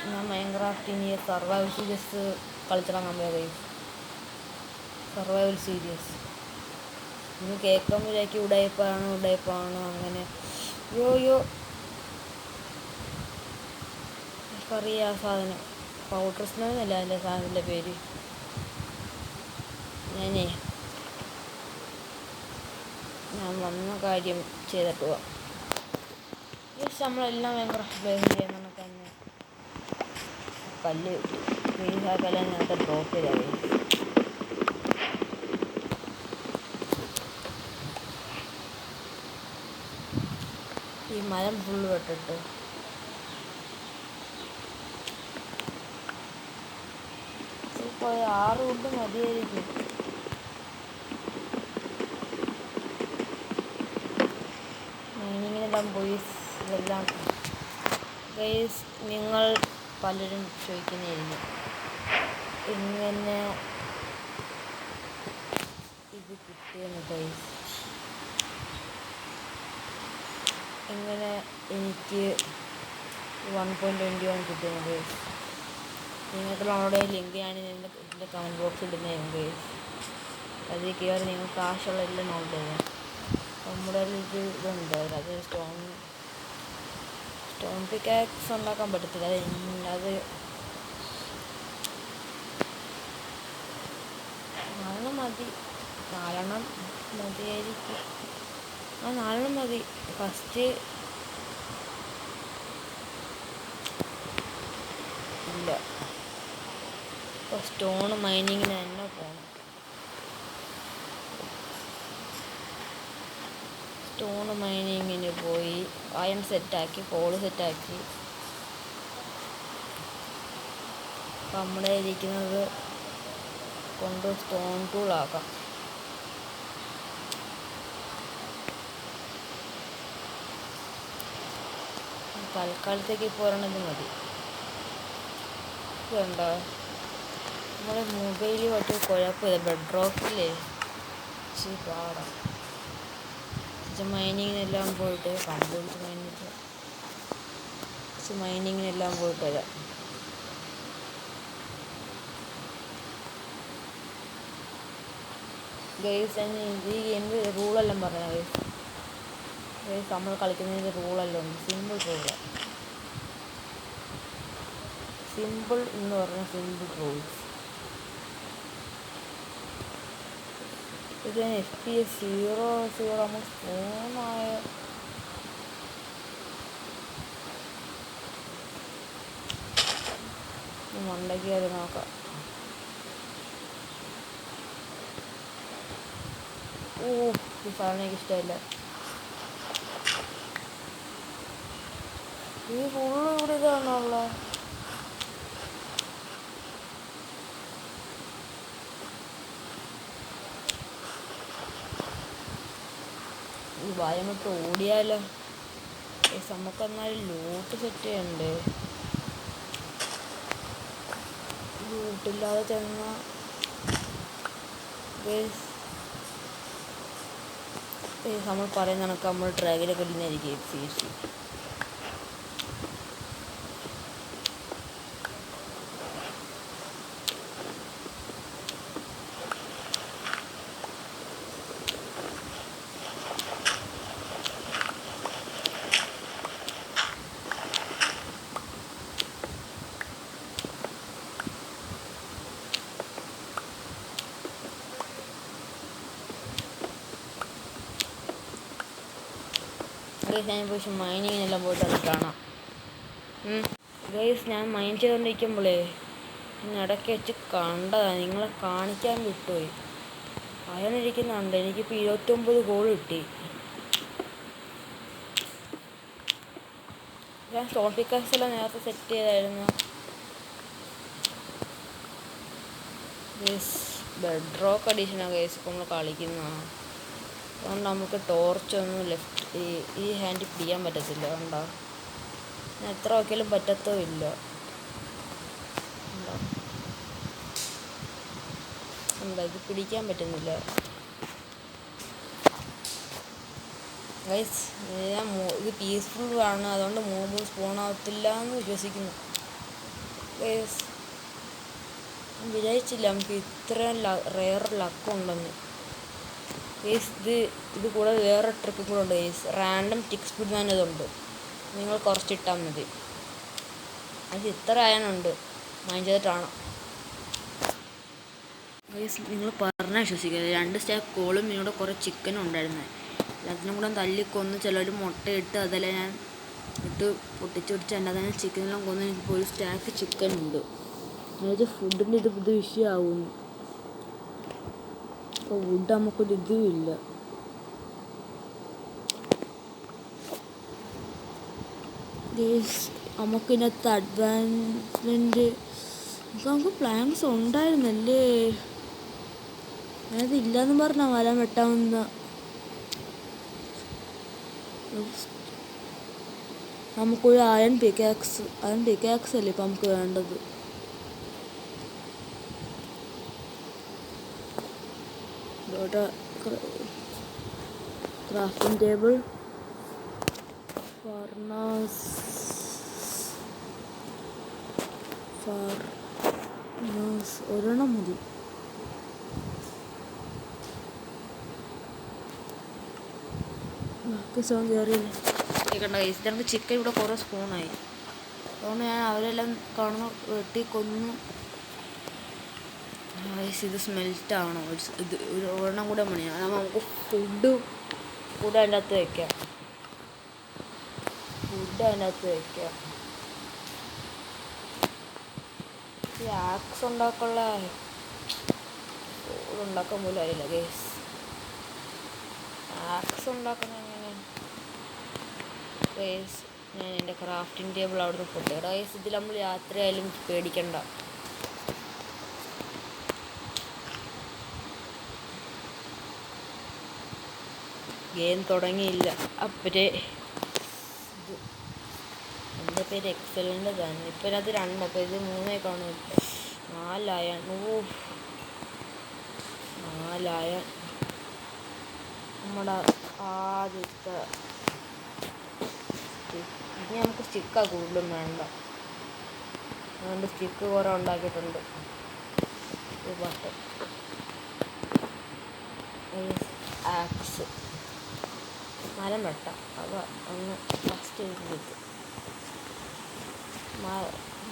ഞാൻ മൈൻക്രാഫ്റ്റ് ഇനി survival series കളിച്ചിറങ്ങാൻ പോയ ഗൈസ്. സർവൈവൽ സീരീസ് ഇന്ന് കേൾക്കുമ്പോഴേക്ക് ഉടയപ്പാണ് അങ്ങനെ യോ എനിക്കറിയാം ആ സാധനം. പൗഡർ സ്നോ എന്നല്ല എൻ്റെ സാധനത്തിൻ്റെ പേര്. ഞാൻ വന്ന കാര്യം ചെയ്തിട്ട് പോവാം. നമ്മളെല്ലാം മൈൻക്രാഫ്റ്റ് പ്ലേ ചെയ്യുന്ന തന്നെ കല്ല് കിട്ടി. ആ കല്ല് നേരത്തെ ഡ്രോപ്പ് ചെയ്താൽ ഈ മരം ഫുള്ള് വെട്ടിട്ട് ഇപ്പോൾ 6 കൊണ്ട് മതിയായിരിക്കും. മൈനിങ്ങിനെല്ലാം പോയി ഇതെല്ലാം ഗൈസ്. നിങ്ങൾ പലരും ചോദിക്കുന്നതായിരിക്കും എങ്ങനെ ഇത് കിട്ടിയെന്ന് ഗൈസ്. എങ്ങനെ എനിക്ക് 1.21 കിട്ടിയെന്ന് ഗൈസ്. നിങ്ങൾക്ക് നമ്മുടെ ലിങ്ക് ഞാൻ എൻ്റെ കമൻറ്റ് ബോക്സിൽ ഇടുന്നതായിരുന്നു ഗൈസ്. അതിൽ കയറി നിങ്ങൾ കാശുള്ള എല്ലാം നോട്ട് ചെയ്യാം. നമ്മുടെ ഇതുണ്ട്, അത് സ്റ്റോൺ പിക്കാക്സ് ഉണ്ടാക്കാൻ പറ്റത്തില്ല. അത് 4 മതിയായിരിക്കും. 4 മതി. ഫസ്റ്റ് ഇല്ല, ഇപ്പോൾ സ്റ്റോൺ മൈനിങ്ങിന് തന്നെ പോകണം. സ്റ്റോൺ മൈനിങ്ങിന് പോയി അയൺ സെറ്റാക്കി, കോള് സെറ്റാക്കി. നമ്മുടെ ഇരിക്കുന്നത് കൊണ്ട് സ്റ്റോൺ ടൂളാക്കാം. തൽക്കാലത്തേക്ക് ഇപ്പോൾ ഒരെണ്ണത് മതി. ഇതുണ്ടോ നമ്മുടെ മൊബൈലിൽ പറ്റിയ കുഴപ്പമില്ല. ബെഡ് റോക്കില്ലേ ഇച്ചിരി പാടാം. മൈനിങ്ങിനെല്ലാം പോയിട്ട് മൈനിങ്ങിനെല്ലാം പോയിട്ട് വരാം. ഗൈസ് ഈ ഗെയിമിൻ്റെ റൂളെല്ലാം പറയാം ഗൈസ്. നമ്മൾ കളിക്കുന്നതിൻ്റെ റൂളെല്ലാം ഉണ്ട്. സിമ്പിൾ എന്ന് പറഞ്ഞാൽ സിമ്പിൾ റൂൾസ്. ഇത് FPS 0 നമ്മൾ ഫോണായ മണ്ടയ്ക്ക് അത് നോക്കാം. ഈ സാധനം എനിക്ക് ഇഷ്ടമില്ല. ഈ ഫുള്ള് ഇവിടെ ഇതാണുള്ള. ഈ ഭയമിട്ട് ഓടിയാലോ. നമുക്കെന്നാലും ലൂട്ട് സെറ്റ് ചെയ്യണ്ടേ. ലൂട്ടില്ലാതെ ചെന്ന നമ്മൾ പറയുന്ന കണക്ക് നമ്മൾ ഡ്രാഗിലൊക്കെ ഇടുന്നതായിരിക്കും സീറ്റ്. ഞാൻ പക്ഷെ മൈനിങ്ങിനെല്ലാം പോയിട്ട് അത് കാണാം ഗൈസ്. ഞാൻ മൈൻ ചെയ്തുകൊണ്ടിരിക്കുമ്പോഴേ ഇടയ്ക്ക് വെച്ച് കണ്ടതാണ്, നിങ്ങളെ കാണിക്കാൻ വിട്ടുപോയി. അയാളിരിക്കുന്നുണ്ട്. എനിക്കിപ്പോൾ 29 ഗോൾ കിട്ടി. ഞാൻ സ്റ്റോൺ പിക്കാക്സ് എല്ലാം നേരത്തെ സെറ്റ് ചെയ്തായിരുന്നു. ബെഡ് റോക്ക് അഡീഷനാണ് ഗൈസ് ഇപ്പോൾ നമ്മൾ കളിക്കുന്നതാണ്. അതുകൊണ്ട് നമുക്ക് ടോർച്ചൊന്നും ഈ ഹാൻഡിൽ പിടിക്കാൻ പറ്റത്തില്ല. കണ്ടോ, ഞാൻ എത്ര നോക്കിയാലും പറ്റത്തോ ഇല്ല. എന്താ ഇത് പിടിക്കാൻ പറ്റുന്നില്ല. ഗൈസ് ഇത് പീസ്ഫുൾ ആണ്, അതുകൊണ്ട് മോബ് സ്പോൺ ആവത്തില്ല എന്ന് വിശ്വസിക്കുന്നു. ഗൈസ് ഞാൻ വിചാരിച്ചില്ല നമുക്ക് ഇത്രയും റെയർ ലക്കുണ്ടെന്ന്. ഗൈസ് ഇത് കൂടാതെ വേറെ ട്രിക്കും കൂടെ ഉണ്ട് ഗൈസ്. റാൻഡം ടിക്ക് സ്പിഡ് ഇതുണ്ട്, നിങ്ങൾ കുറച്ചിട്ടാൽ മതി. അത് ഇത്ര ആയാലുണ്ട് മൈൻഡ് ചെയ്തിട്ടാണ് ഗൈസ്. നിങ്ങൾ പറഞ്ഞാൽ വിശ്വസിക്കുക, 2 സ്റ്റാക്ക് കോളും ഇവിടെ കുറേ ചിക്കനും ഉണ്ടായിരുന്നത്. എല്ലാത്തിനും കൂടെ തല്ലിക്കൊന്ന് ചിലർ മുട്ടയിട്ട് അതെല്ലാം ഞാൻ ഇട്ട് പൊട്ടിച്ചൊടിച്ച് എൻ്റെ തന്നെ ചിക്കനെല്ലാം കൊന്ന് എനിക്കിപ്പോൾ ഒരു സ്റ്റാക്ക് ചിക്കൻ ഉണ്ട്. അതായത് ഫുഡിൻ്റെ ഇത് വിഷയമാവുന്നു. അപ്പോൾ ഫുഡ് നമുക്കൊരു ഇതുമില്ല. നമുക്കിതിനകത്ത് അഡ്വാൻസ്മെൻറ്റ് നമുക്ക് പ്ലാൻസ് ഉണ്ടായിരുന്നല്ലേ. ഞാനത് ഇല്ലയെന്ന് പറഞ്ഞാൽ മരം വെട്ടാവുന്ന. നമുക്കൊരു അയൺ പിക്കാക്സ് അല്ലേ ഇപ്പം നമുക്ക് വേണ്ടത്. ക്രാഫ്റ്റിംഗ് ടേബിൾ, ഫർണസ് ഒരെണ്ണം മതി. ബാക്കി സോൺ കയറിയില്ല. കണ്ട ഗൈസ്, ഞങ്ങൾക്ക് ചിക്കൻ ഇവിടെ കുറേ സ്പൂണായി. അതുകൊണ്ട് ഞാൻ അവരെല്ലാം കാണുന്നു വെട്ടി കൊന്നു. ഗൈസ് ഇത് സ്മെൽറ്റ് ആവണം. ഇത് ഒരു ഒരെണ്ണം കൂടെ മണിയാണ്. അതാകുമ്പോൾ നമുക്ക് ഫുഡ് അതിൻ്റെ അകത്ത് വയ്ക്കാം. ഈ ആക്സ് ഉണ്ടാക്കാൻ പോലും അറിയില്ല ഗൈസ്. ആക്സ് ഉണ്ടാക്കുന്ന എങ്ങനെയാണ് ഗൈസ്? ഞാൻ എൻ്റെ ക്രാഫ്റ്റിംഗ് ടേബിൾ അവിടെ നിന്ന് പൊട്ടി. ഗൈസ് ഇതിൽ നമ്മൾ യാത്രയായാലും പേടിക്കണ്ട. ഗെയിം തുടങ്ങിയില്ല അപ്പഴേ എൻ്റെ പേര് എക്സലൻ്റ് തന്നെ. ഇപ്പം ഇതിനകത്ത് 2, അപ്പോൾ ഇത് 3 കാണും. 4 നമ്മുടെ ആദ്യത്തെ. ഇനി നമുക്ക് സ്റ്റിക്കാണ് കൂടുതലും വേണ്ട. അതുകൊണ്ട് സ്റ്റിക്ക് കുറേ ഉണ്ടാക്കിയിട്ടുണ്ട്. ബട്ടൺ, ആക്സ്, മരം വെട്ടാം. അത് ഒന്ന് ഫസ്റ്റ് കിട്ടും.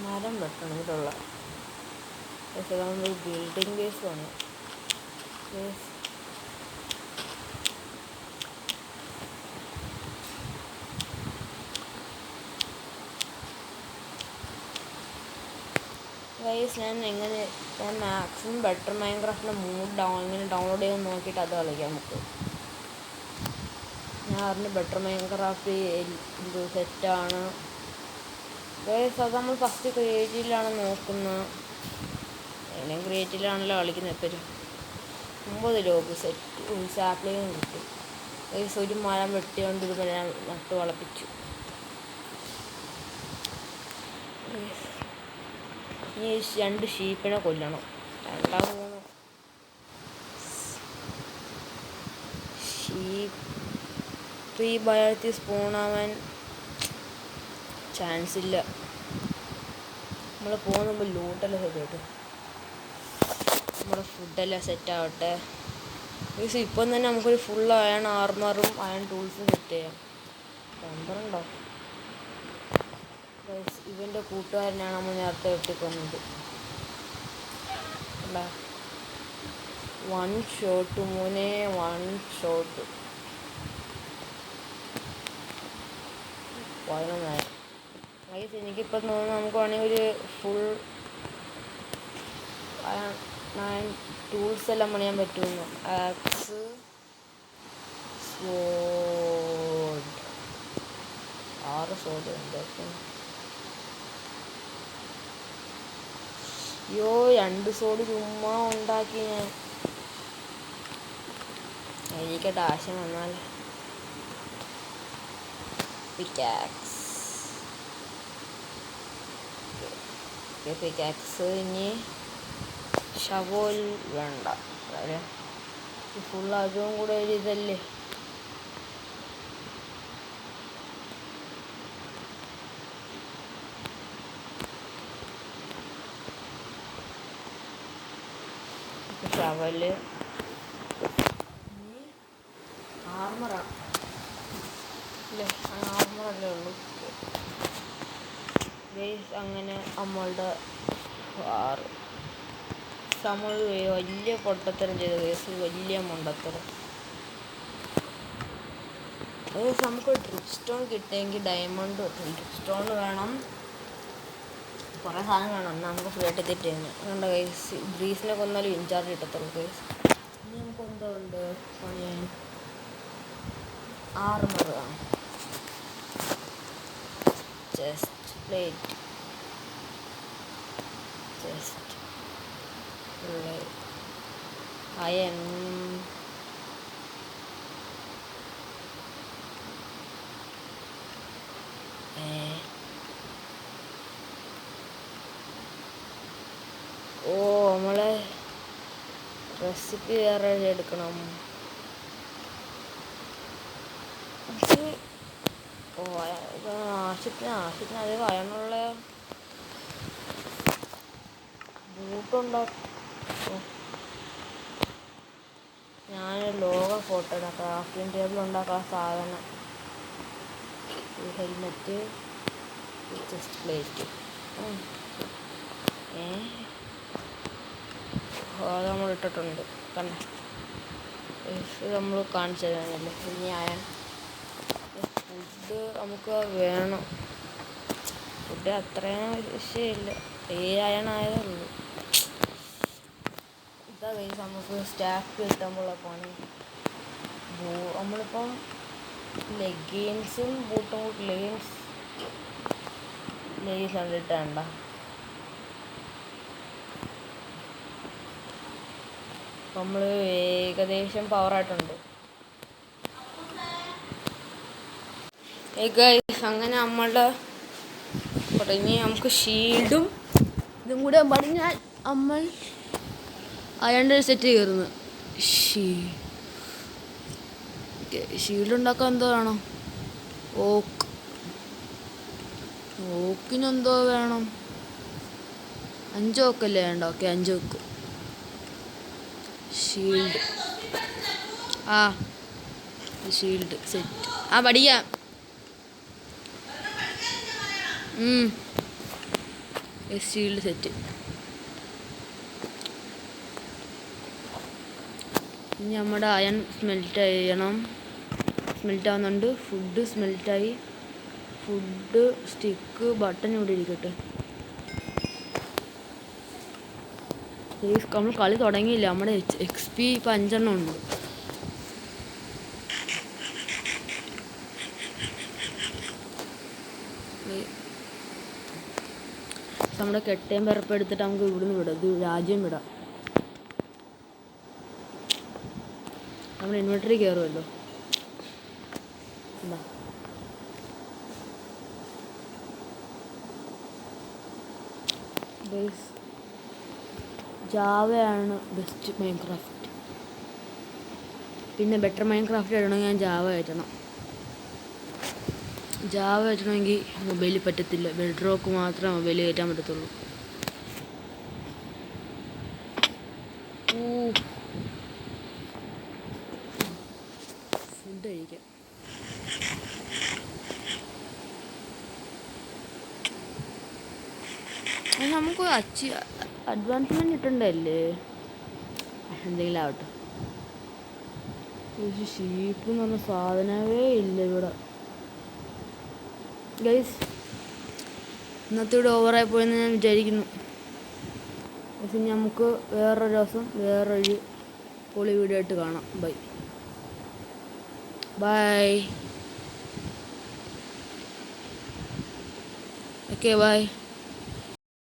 മരം വെട്ടണം ഇതിലുള്ള. പക്ഷേ നമ്മളൊരു ബിൽഡിംഗ് ബേസ് വേണം. ഗൈസ് ഞാൻ മാക്സിമം ബെറ്റർ മൈൻക്രാഫ്റ്റിൻ്റെ ഇങ്ങനെ ഡൗൺലോഡ് ചെയ്ത് നോക്കിയിട്ട് അത് കളിക്കാം നമുക്ക്. ഞാൻ അറിഞ്ഞ് ബെറ്റർ മൈൻക്രാഫ്റ്റ് ഇത് സെറ്റാണ് ഗൈസ്. അത് നമ്മൾ ഫസ്റ്റ് ക്രിയേറ്റീവിലാണ് നോക്കുന്നത്. എല്ലാം ക്രിയേറ്റീവിലാണല്ലോ കളിക്കുന്നത് എപ്പോഴും. 9 ലോബ് സെറ്റ് സാപ്ലിങ് കിട്ടും ഗൈസ്. ഒരു മരം വെട്ടിയോണ്ട് ഇത് ഞാൻ നട്ട് വളപ്പിച്ചു. ഇനി 2 ഷീപ്പിനെ കൊല്ലണം. 2-3 ഷീപ്പ് ഈ ഭയത്തിൽ സ്പോണാവാൻ ചാൻസ് ഇല്ല. നമ്മൾ പോകുമ്പോൾ ലൂട്ടെല്ലാം സെറ്റ്, നമ്മുടെ ഫുഡെല്ലാം സെറ്റാവട്ടെ. ഇപ്പം തന്നെ നമുക്കൊരു ഫുൾ അയൺ ആർമറും അയൺ ടൂൾസും സെറ്റ് ചെയ്യാം. 12 ഇവൻ്റെ കൂട്ടുകാരനാണ് നമ്മൾ നേരത്തെ വെട്ടിക്കൊന്നത്. 1 ഷോട്ട് മോനെ, 1 ഷോട്ട്. 11. എനിക്കിപ്പം തോന്നുന്നു നമുക്ക് വേണമെങ്കിൽ ഒരു ഫുൾ ടൂൾസ് എല്ലാം പണിയാൻ പറ്റുമെന്ന്. ആക്സ്, സ്വോർഡ്, 6 സ്വോർഡ് ഉണ്ട്. അയ്യോ 2 സ്വോർഡ് ചുമ്മാ ഉണ്ടാക്കി ഞാൻ. എനിക്കട്ട് ആശയം വന്നാൽ പിക്കാക്സ്. ഇനി ഷവോൽ വേണ്ട, ഫുൾ അതും കൂടെ ഒരു ഇതല്ലേ. ഷവല്, ആർമറാണ് അല്ലേ? ആർമറല്ലേ ഉള്ളൂ. ഗൈസ് അങ്ങനെ നമ്മളുടെ നമ്മൾ വലിയ പൊട്ടത്തരം ചെയ്ത കേസ്, വലിയ മണ്ടത്തരം. നമുക്ക് ഡ്രിപ്പ് സ്റ്റോൺ കിട്ടിയെങ്കിൽ ഡയമണ്ട് ഡ്രിപ്പ് സ്റ്റോൺ വേണം, കുറേ സാധനം വേണം. എന്നാൽ നമുക്ക് ഫ്രീ ആയിട്ട് തെറ്റുന്നു കണ്ട കേസ്. ബ്രീസിനെ കൊന്നാലും ഇൻചാർജ് കിട്ടത്തുള്ളൂ കേസ്. ഇനി നമുക്ക് എന്തോ ഉണ്ട് പണിയാൻ? ആർമർ ആണ്, ചെസ്റ്റ് പ്ലേറ്റ്, ചെസ്റ്റ് അയൺ, നമ്മളെ റെസിപ്പി വേറെ എടുക്കണം. ആവശ്യത്തിന് അധികം അയണുള്ള ബൂട്ടുണ്ടാക്കും. ഞാൻ ലോക ഫോട്ടോ ഇടാം. ക്രാഫ്റ്റിംഗ് ടേബിൾ ഉണ്ടാക്കാൻ സാധനം, ഹെൽമെറ്റ്, ചെസ്റ്റ് പ്ലേറ്റ്. അത് നമ്മൾ ഇട്ടിട്ടുണ്ട് കണ്ട. ഇത് നമ്മൾ കാണിച്ചു തരാനല്ലേ. ഇനി അയൺ ഫുഡ് നമുക്ക് വേണം. ഫുഡ് അത്രയും വിഷയമില്ല, അയണായതേ ഉള്ളൂ. ഇതാ കഴിച്ച് നമുക്ക് സ്റ്റാക്ക് കിട്ടുമ്പോഴുള്ള പണി. നമ്മളിപ്പം ലെഗിൻസും ബൂട്ടും ലെഗിൻസ് കണ്ടിട്ടേണ്ട. നമ്മൾ ഏകദേശം പവറായിട്ടുണ്ട്. അങ്ങനെ നമ്മളുടെ തുടങ്ങി നമുക്ക് ഷീൽഡും ഇതും കൂടെ പണിഞ്ഞാൽ നമ്മൾ അയണ്ട് സെറ്റ് കയറുന്നു. ഷീൽഡ് ഉണ്ടാക്കാൻ എന്തോ വേണം? ഓക്കിനെന്തോ വേണം? 5 ഓക്കല്ലേ വേണ്ട? ഓക്കെ 5 ഓക്ക്. ഷീൽഡ് ഷീൽഡ് സെറ്റ് പഠിക്കാം. Shield set. ഇനി നമ്മുടെ അയൺ സ്മെൽറ്റ് ചെയ്യണം. സ്മെൽറ്റ് ആവുന്നുണ്ട്. ഫുഡ് സ്മെൽറ്റായി. ഫുഡ് സ്റ്റിക്ക് ബട്ടൺ ഇവിടെ ഇരിക്കട്ടെ. നമ്മൾ കളി തുടങ്ങിയില്ല. നമ്മുടെ XP ഇപ്പം 5 എണ്ണം ഉണ്ട്. നമ്മുടെ കെട്ടയും പിറപ്പം എടുത്തിട്ട് നമുക്ക് ഇവിടുന്ന് വിടാം. ഇത് രാജ്യം വിടാം. നമ്മൾ ഇൻവെർട്ടറിൽ കയറുമല്ലോ. എന്താ ജാവയാണ് ബെസ്റ്റ് മൈൻക്രാഫ്റ്റ്. പിന്നെ ബെറ്റർ മൈൻക്രാഫ്റ്റ് ഇടണമെങ്കിൽ ഞാൻ ജാവ കയറ്റണം. ജാവ കയറ്റണമെങ്കിൽ മൊബൈലിൽ പറ്റത്തില്ല. ബെഡ് റോക്ക് മാത്രമേ മൊബൈലിൽ കയറ്റാൻ പറ്റത്തുള്ളൂ. ഫുഡ് കഴിക്കാം. നമുക്ക് അഡ്വാൻസ്മെൻറ്റ് കിട്ടണ്ടല്ലേ? എന്തെങ്കിലും ആവട്ടെ. ഷീപ്പ് എന്ന് പറഞ്ഞ സാധനമേ ഇല്ല ഇവിടെ. ഗൈസ് ഇന്നത്തെ ഇവിടെ ഓവറായി പോയെന്ന് ഞാൻ വിചാരിക്കുന്നു. പക്ഷെ നമുക്ക് വേറൊരു ദിവസം വേറൊരു പൊളി വീഡിയോ ആയിട്ട് കാണാം. ബൈ. Okay bye.